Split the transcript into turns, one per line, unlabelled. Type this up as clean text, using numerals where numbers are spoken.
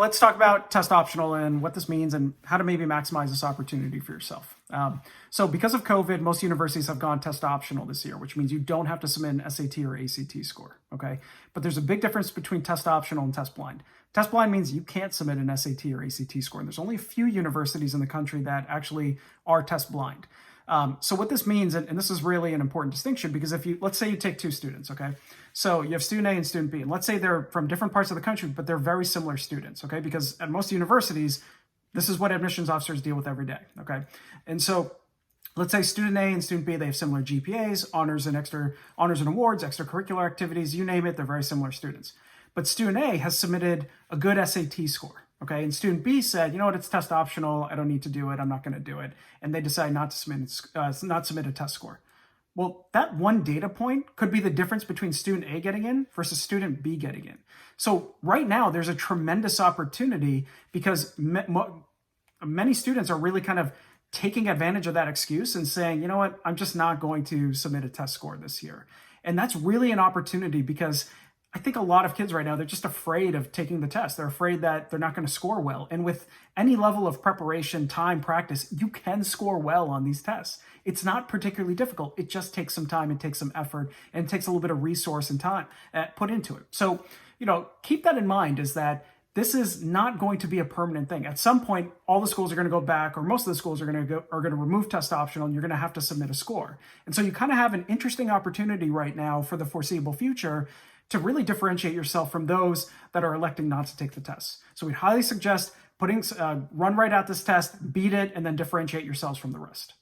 let's talk about test optional and what this means and how to maybe maximize this opportunity for yourself. So because of COVID, most universities have gone test optional this year, which means you don't have to submit an SAT or ACT score, okay? But there's a big difference between test optional and test blind. Test blind means you can't submit an SAT or ACT score, and there's only a few universities in the country that actually are test blind. So what this means, and this is really an important distinction, because if you, let's say you take two students, okay? So you have student A and student B, and let's say they're from different parts of the country, but they're very similar students, okay? Because at most universities, this is what admissions officers deal with every day, okay? And so let's say student A and student B, they have similar GPAs, honors and awards, extracurricular activities, you name it, they're very similar students. But student A has submitted a good SAT score, okay? And student B said, you know what, it's test optional, I don't need to do it, I'm not gonna do it. And they decide not to submit a test score. Well, that one data point could be the difference between student A getting in versus student B getting in. So right now, there's a tremendous opportunity because many students are really kind of taking advantage of that excuse and saying, you know what, I'm just not going to submit a test score this year. And that's really an opportunity because I think a lot of kids right now, they're just afraid of taking the test. They're afraid that they're not going to score well. And with any level of preparation, time, practice, you can score well on these tests. It's not particularly difficult. It just takes some time, it takes some effort, and it takes a little bit of resource and time put into it. So, you know, keep that in mind, is that this is not going to be a permanent thing. At some point, all the schools are going to go back, or most of the schools are going to remove test optional, and you're going to have to submit a score. And so you kind of have an interesting opportunity right now for the foreseeable future to really differentiate yourself from those that are electing not to take the tests. So we'd highly suggest run right out this test, beat it, and then differentiate yourselves from the rest.